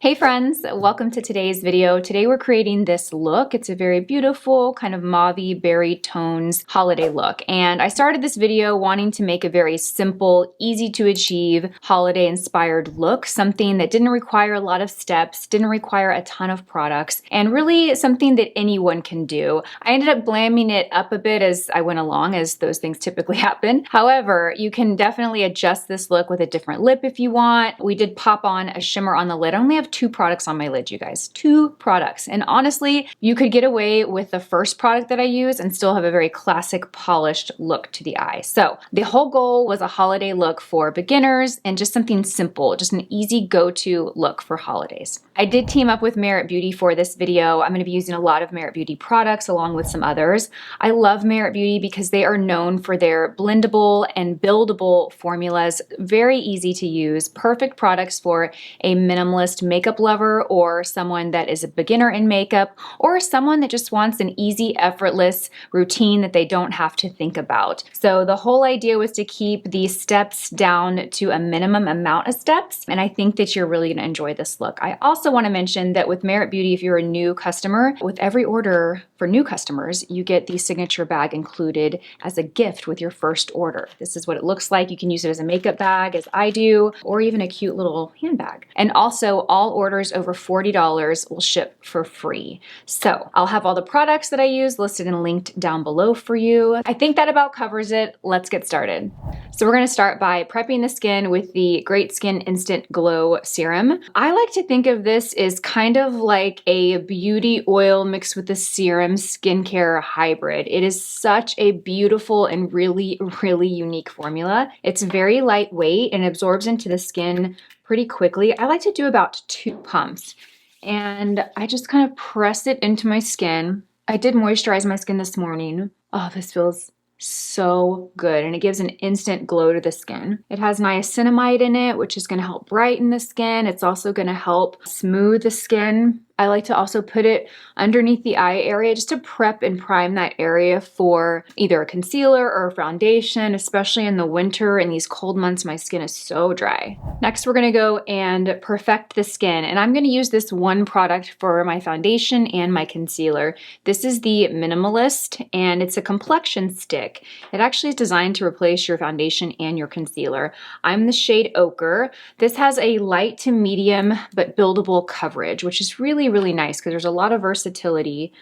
Hey friends, welcome to today's video. Today we're creating this look. It's a very beautiful kind of mauve-y berry tones holiday look. And I started this video wanting to make a very simple, easy to achieve, holiday inspired look. Something that didn't require a lot of steps, didn't require a ton of products, and really something that anyone can do. I ended up glamming it up a bit as I went along, as those things typically happen. However, you can definitely adjust this look with a different lip if you want. We did pop on a shimmer on the lid. I only have 2 products on my lid, you guys. 2 products. And honestly, you could get away with the first product that I use and still have a very classic polished look to the eye. So the whole goal was a holiday look for beginners and just something simple, just an easy go-to look for holidays. I did team up with Merit Beauty for this video. I'm going to be using a lot of Merit Beauty products along with some others. I love Merit Beauty because they are known for their blendable and buildable formulas. Very easy to use, perfect products for a minimalist makeup lover or someone that is a beginner in makeup or someone that just wants an easy, effortless routine that they don't have to think about. So the whole idea was to keep the steps down to a minimum amount of steps, and I think that you're really going to enjoy this look. I also want to mention that with Merit Beauty, if you're a new customer, with every order for new customers, you get the signature bag included as a gift with your first order. This is what it looks like. You can use it as a makeup bag, as I do, or even a cute little handbag. And also, all orders over $40 will ship for free. So I'll have all the products that I use listed and linked down below for you. I think that about covers it. Let's get started. So we're going to start by prepping the skin with the Great Skin Instant Glow Serum. I like to think of this as kind of like a beauty oil mixed with a serum skincare hybrid. It is such a beautiful and really unique formula. It's very lightweight and absorbs into the skin pretty quickly. I like to do about 2 pumps, and I just kind of press it into my skin. I did moisturize my skin this morning. Oh, this feels so good, and it gives an instant glow to the skin. It has niacinamide in it, which is going to help brighten the skin. It's also going to help smooth the skin. I like to also put it underneath the eye area just to prep and prime that area for either a concealer or a foundation, especially in the winter. In these cold months, my skin is so dry. Next, we're gonna go and perfect the skin. And I'm gonna use this one product for my foundation and my concealer. This is the Minimalist, and it's a complexion stick. It actually is designed to replace your foundation and your concealer. I'm the shade Ochre. This has a light to medium but buildable coverage, which is really nice because there's a lot of versatility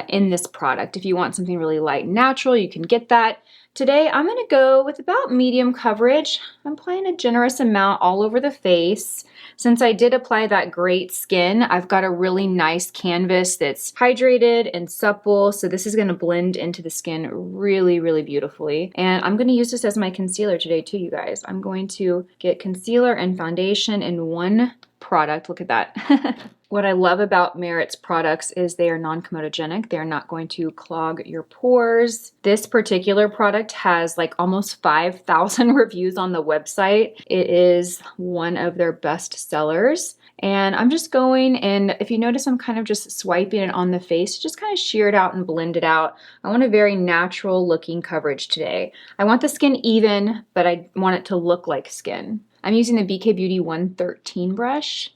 in this product. If you want something really light and natural, you can get that. Today, I'm going to go with about medium coverage. I'm applying a generous amount all over the face. Since I did apply that Great Skin, I've got a really nice canvas that's hydrated and supple, so this is going to blend into the skin really beautifully. And I'm going to use this as my concealer today too, you guys. I'm going to get concealer and foundation in one product. Look at that. What I love about Merit's products is they are non-comedogenic. They're not going to clog your pores. This particular product has like almost 5,000 reviews on the website. It is one of their best sellers. And I'm just going, and if you notice, I'm kind of just swiping it on the face, just kind of shear it out and blend it out. I want a very natural looking coverage today. I want the skin even, but I want it to look like skin. I'm using the BK Beauty 113 brush.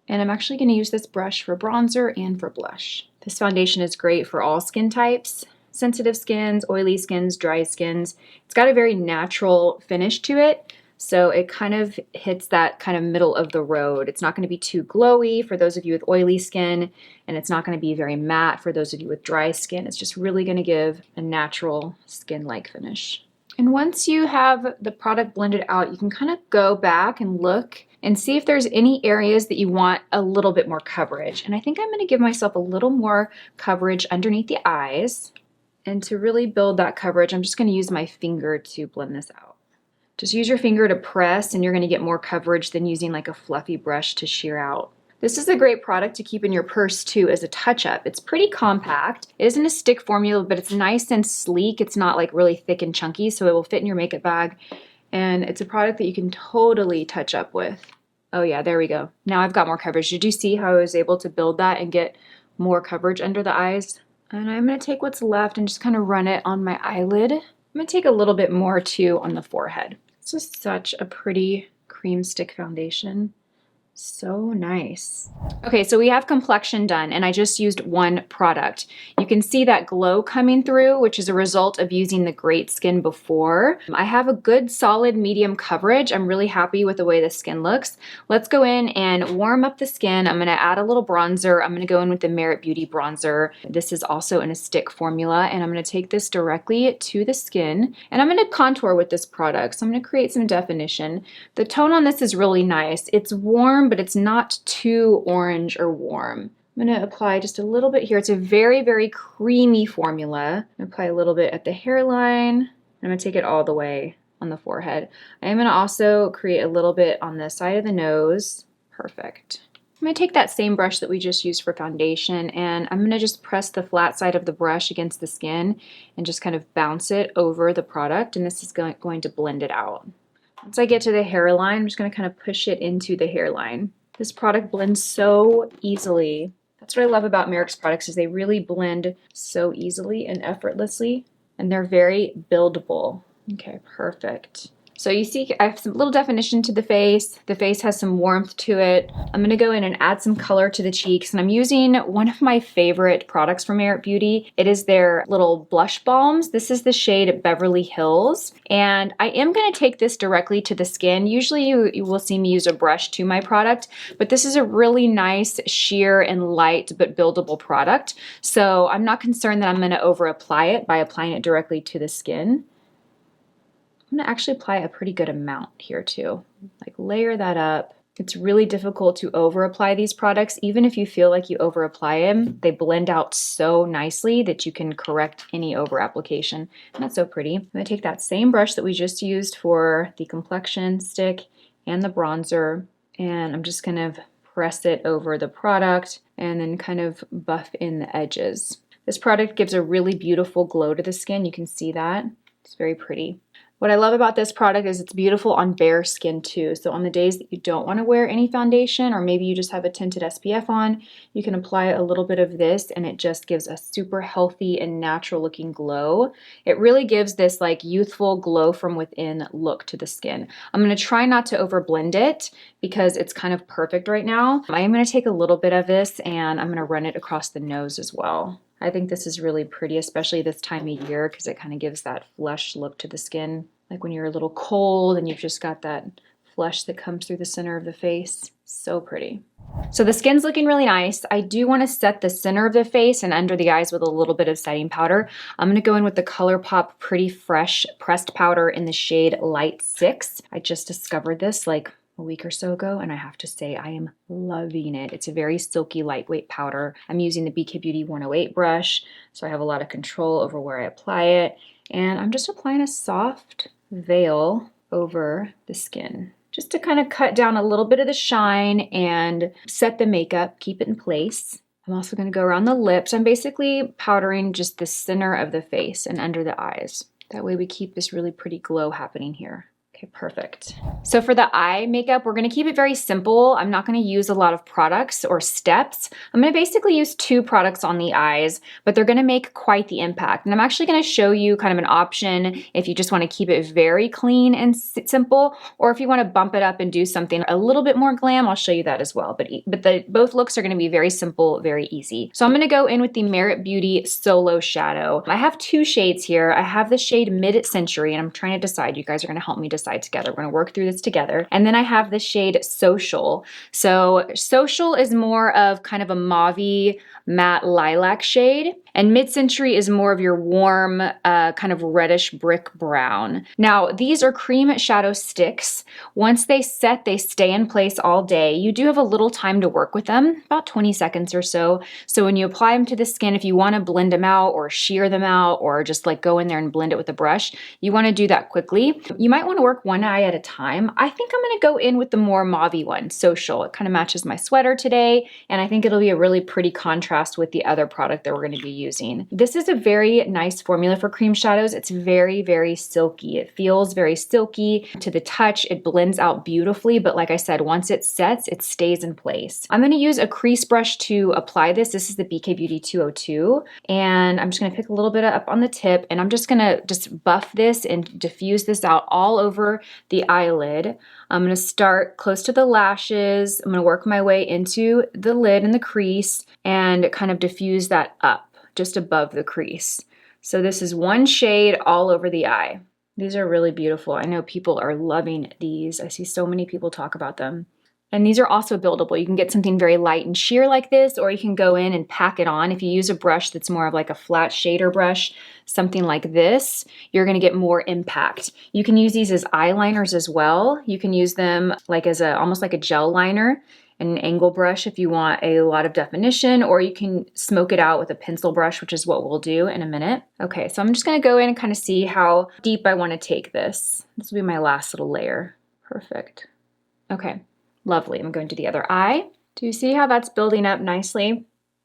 And I'm actually going to use this brush for bronzer and for blush. This foundation is great for all skin types, sensitive skins, oily skins, dry skins. It's got a very natural finish to it, so it kind of hits that kind of middle of the road. It's not going to be too glowy for those of you with oily skin, and it's not going to be very matte for those of you with dry skin. It's just really going to give a natural skin-like finish. And once you have the product blended out, you can kind of go back and look and see if there's any areas that you want a little bit more coverage. And I think I'm going to give myself a little more coverage underneath the eyes. And to really build that coverage, I'm just going to use my finger to blend this out. Just use your finger to press, and you're going to get more coverage than using like a fluffy brush to shear out. This is a great product to keep in your purse too as a touch-up. It's pretty compact. It isn't a stick formula, but it's nice and sleek. It's not like really thick and chunky, so it will fit in your makeup bag. And it's a product that you can totally touch up with. Oh yeah, there we go. Now I've got more coverage. Did you see how I was able to build that and get more coverage under the eyes? And I'm going to take what's left and just kind of run it on my eyelid. I'm going to take a little bit more too on the forehead. It's just such a pretty cream stick foundation. So nice. Okay, so we have complexion done and I just used one product. You can see that glow coming through, which is a result of using the Great Skin before. I have a good solid medium coverage. I'm really happy with the way the skin looks. Let's go in and warm up the skin. I'm gonna add a little bronzer. I'm gonna go in with the Merit Beauty bronzer. This is also in a stick formula and I'm gonna take this directly to the skin and I'm gonna contour with this product. So I'm gonna create some definition. The tone on this is really nice. It's warm, but it's not too orange or warm. I'm gonna apply just a little bit here. It's a very, very creamy formula. I'm gonna apply a little bit at the hairline. I'm gonna take it all the way on the forehead. I am gonna also create a little bit on the side of the nose. Perfect. I'm gonna take that same brush that we just used for foundation and I'm gonna just press the flat side of the brush against the skin and just kind of bounce it over the product, and this is going to blend it out. Once I get to the hairline, I'm just going to kind of push it into the hairline. This product blends so easily. That's what I love about Merrick's products, is they really blend so easily and effortlessly, and they're very buildable. Okay, perfect. So you see I have some little definition to the face. The face has some warmth to it. I'm gonna go in and add some color to the cheeks, and I'm using one of my favorite products from Merit Beauty. It is their little blush balms. This is the shade Beverly Hills, and I am gonna take this directly to the skin. Usually you will see me use a brush to my product, but this is a really nice sheer and light but buildable product. So I'm not concerned that I'm gonna over apply it by applying it directly to the skin. I'm gonna actually apply a pretty good amount here too. Like layer that up. It's really difficult to over apply these products. Even if you feel like you over apply them, they blend out so nicely that you can correct any over application. And that's so pretty. I'm gonna take that same brush that we just used for the complexion stick and the bronzer, and I'm just gonna press it over the product and then kind of buff in the edges. This product gives a really beautiful glow to the skin. You can see that. It's very pretty. What I love about this product is it's beautiful on bare skin too. So on the days that you don't want to wear any foundation, or maybe you just have a tinted SPF on, you can apply a little bit of this and it just gives a super healthy and natural looking glow. It really gives this like youthful glow from within look to the skin. I'm going to try not to over blend it because it's kind of perfect right now. I am going to take a little bit of this and I'm going to run it across the nose as well. I think this is really pretty, especially this time of year, because it kind of gives that flush look to the skin. Like when you're a little cold and you've just got that flush that comes through the center of the face. So pretty. So the skin's looking really nice. I do want to set the center of the face and under the eyes with a little bit of setting powder. I'm going to go in with the ColourPop Pretty Fresh pressed powder in the shade Light 6. I just discovered this like a week or so ago, and I have to say I am loving it. It's a very silky, lightweight powder. I'm using the BK Beauty 108 brush, so I have a lot of control over where I apply it, and I'm just applying a soft veil over the skin, just to kind of cut down a little bit of the shine and set the makeup, keep it in place. I'm also going to go around the lips. I'm basically powdering just the center of the face and under the eyes. That way we keep this really pretty glow happening here. Okay, perfect. So for the eye makeup, we're gonna keep it very simple. I'm not gonna use a lot of products or steps. I'm gonna basically use 2 products on the eyes, but they're gonna make quite the impact. And I'm actually gonna show you kind of an option if you just wanna keep it very clean and simple, or if you wanna bump it up and do something a little bit more glam, I'll show you that as well. But both looks are gonna be very simple, very easy. So I'm gonna go in with the Merit Beauty Solo Shadow. I have 2 shades here. I have the shade Mid-Century, and I'm trying to decide. You guys are gonna help me decide together. We're gonna work through this together. And then I have the shade Social. So Social is more of kind of a mauve-y matte lilac shade, and Mid-Century is more of your warm, kind of reddish brick brown. Now, these are cream shadow sticks. Once they set, they stay in place all day. You do have a little time to work with them, about 20 seconds or so. So when you apply them to the skin, if you wanna blend them out or shear them out or just like go in there and blend it with a brush, you wanna do that quickly. You might wanna work one eye at a time. I think I'm gonna go in with the more mauve-y one, Social. It kind of matches my sweater today, and I think it'll be a really pretty contrast with the other product that we're gonna be using. This is a very nice formula for cream shadows. It's very, very silky. It feels very silky to the touch. It blends out beautifully, but like I said, once it sets, it stays in place. I'm gonna use a crease brush to apply this. This is the BK Beauty 202, and I'm just gonna pick a little bit up on the tip, and I'm just gonna buff this and diffuse this out all over the eyelid. I'm gonna start close to the lashes. I'm gonna work my way into the lid and the crease and kind of diffuse that up just above the crease. So this is one shade all over the eye. These are really beautiful. I know people are loving these. I see so many people talk about them. And these are also buildable. You can get something very light and sheer like this, or you can go in and pack it on. If you use a brush that's more of like a flat shader brush, something like this, you're gonna get more impact. You can use these as eyeliners as well. You can use them like as almost like a gel liner and an angle brush if you want a lot of definition, or you can smoke it out with a pencil brush, which is what we'll do in a minute. Okay, so I'm just gonna go in and kind of see how deep I wanna take this. This will be my last little layer. Perfect. Okay. Lovely. I'm going to the other eye. Do you see how that's building up nicely?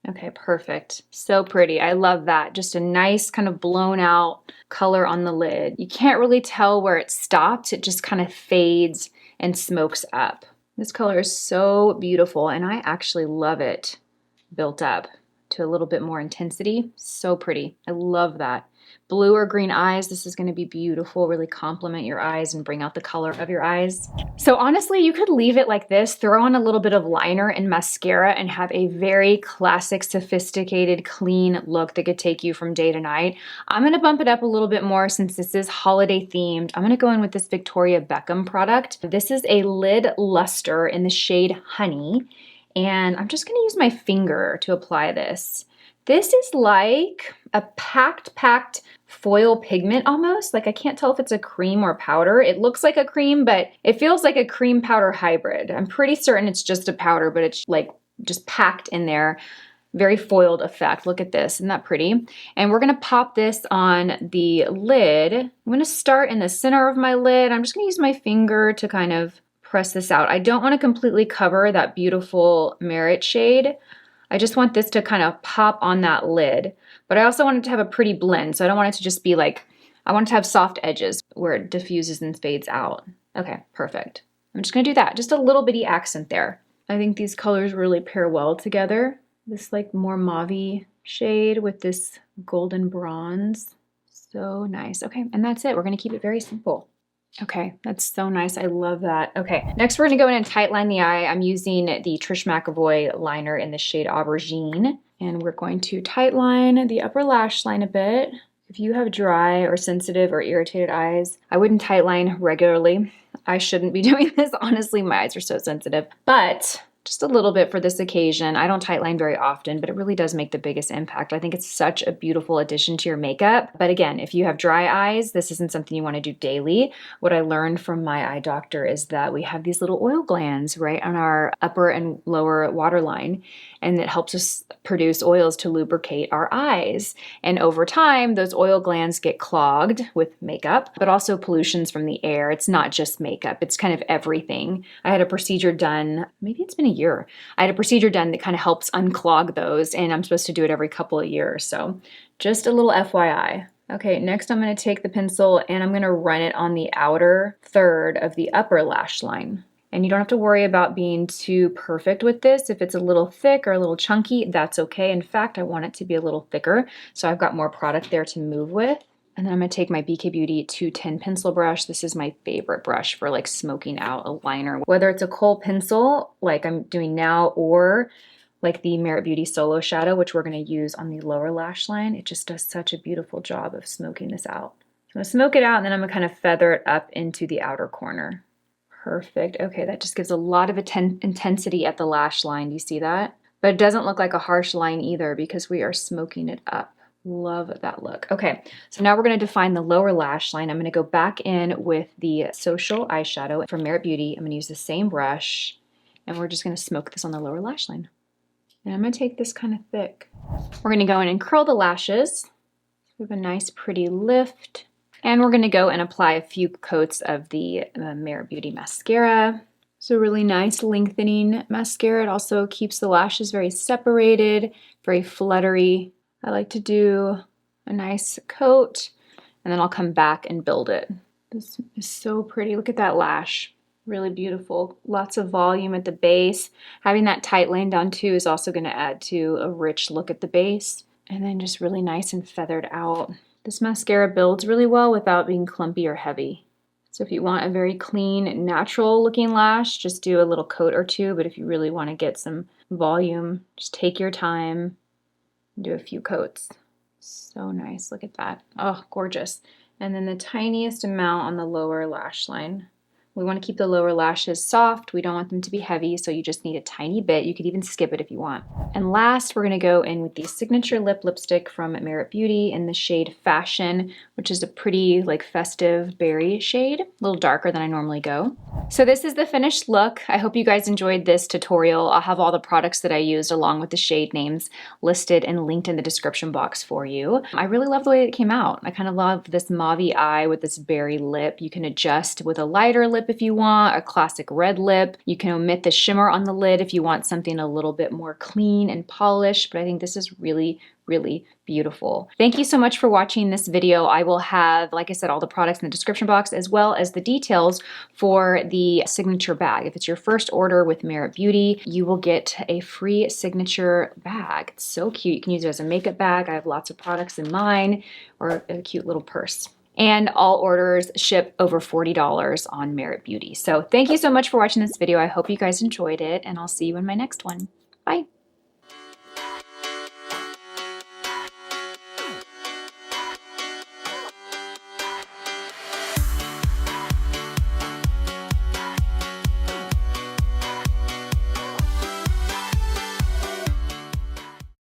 Okay, perfect. So pretty. I love that. Just a nice kind of blown out color on the lid. You can't really tell where it stopped. It just kind of fades and smokes up. This color is so beautiful, and I actually love it built up to a little bit more intensity. So pretty. I love that. Blue or green eyes, this is gonna be beautiful, really complement your eyes and bring out the color of your eyes. So honestly, you could leave it like this, throw on a little bit of liner and mascara and have a very classic, sophisticated, clean look that could take you from day to night. I'm gonna bump it up a little bit more since this is holiday themed. I'm gonna go in with this Victoria Beckham product. This is a lid luster in the shade Honey, and I'm just gonna use my finger to apply this. This is like a packed foil pigment almost. Like I can't tell if it's a cream or powder. It looks like a cream, but it feels like a cream powder hybrid. I'm pretty certain it's just a powder, but it's like just packed in there. Very foiled effect. Look at this, isn't that pretty? And we're gonna pop this on the lid. I'm gonna start in the center of my lid. I'm just gonna use my finger to kind of press this out. I don't wanna completely cover that beautiful Merit shade. I just want this to kind of pop on that lid, but I also want it to have a pretty blend. So I don't want it to just be like, I want it to have soft edges where it diffuses and fades out. Okay, perfect. I'm just gonna do that, just a little bitty accent there. I think these colors really pair well together. This like more mauve-y shade with this golden bronze. So nice. Okay, and that's it. We're gonna keep it very simple. Okay, that's so nice. I love that. Okay, next we're gonna go in and tightline the eye. I'm using the Trish McEvoy liner in the shade Aubergine, and we're going to tightline the upper lash line a bit. If you have dry or sensitive or irritated eyes, I wouldn't tightline regularly. I shouldn't be doing this. Honestly, my eyes are so sensitive, but just a little bit for this occasion. I don't tightline very often, but it really does make the biggest impact. I think it's such a beautiful addition to your makeup. But again, if you have dry eyes, this isn't something you want to do daily. What I learned from my eye doctor is that we have these little oil glands right on our upper and lower waterline, and it helps us produce oils to lubricate our eyes. And over time, those oil glands get clogged with makeup, but also pollutions from the air. It's not just makeup, it's kind of everything. I had a procedure done, maybe it's been a year. I had a procedure done that kind of helps unclog those, and I'm supposed to do it every couple of years. So just a little FYI. Okay, next I'm gonna take the pencil and I'm gonna run it on the outer third of the upper lash line. And you don't have to worry about being too perfect with this. If it's a little thick or a little chunky, that's okay. In fact, I want it to be a little thicker, so I've got more product there to move with. And then I'm gonna take my BK Beauty 210 pencil brush. This is my favorite brush for like smoking out a liner. Whether it's a kohl pencil, like I'm doing now, or like the Merit Beauty Solo Shadow, which we're gonna use on the lower lash line, it just does such a beautiful job of smoking this out. So I'm gonna smoke it out, and then I'm gonna kind of feather it up into the outer corner. Perfect. Okay, that just gives a lot of intensity at the lash line. Do you see that? But it doesn't look like a harsh line either because we are smoking it up. Love that look. Okay, so now we're going to define the lower lash line. I'm going to go back in with the Social Eyeshadow from Merit Beauty. I'm going to use the same brush, and we're just going to smoke this on the lower lash line. And I'm going to take this kind of thick. We're going to go in and curl the lashes. We have a nice pretty lift. And we're going to go and apply a few coats of the Merit Beauty mascara. It's a really nice lengthening mascara. It also keeps the lashes very separated, very fluttery. I like to do a nice coat, and then I'll come back and build it. This is so pretty. Look at that lash. Really beautiful. Lots of volume at the base. Having that tight line down too is also going to add to a rich look at the base. And then just really nice and feathered out. This mascara builds really well without being clumpy or heavy. So if you want a very clean, natural looking lash, just do a little coat or two. But if you really want to get some volume, just take your time and do a few coats. So nice. Look at that. Oh, gorgeous. And then the tiniest amount on the lower lash line. We want to keep the lower lashes soft. We don't want them to be heavy, so you just need a tiny bit. You could even skip it if you want. And last, we're going to go in with the Signature Lip Lipstick from Merit Beauty in the shade Fashion, which is a pretty like festive berry shade, a little darker than I normally go. So this is the finished look. I hope you guys enjoyed this tutorial. I'll have all the products that I used along with the shade names listed and linked in the description box for you. I really love the way it came out. I kind of love this mauvey eye with this berry lip. You can adjust with a lighter lip if you want, a classic red lip. You can omit the shimmer on the lid if you want something a little bit more clean and polished, but I think this is really beautiful. Thank you so much for watching this video. I will have, like I said, all the products in the description box as well as the details for the signature bag. If it's your first order with Merit Beauty, you will get a free signature bag. It's so cute. You can use it as a makeup bag. I have lots of products in mine, or a cute little purse. And all orders ship over $40 on Merit Beauty. So thank you so much for watching this video. I hope you guys enjoyed it, and I'll see you in my next one. Bye.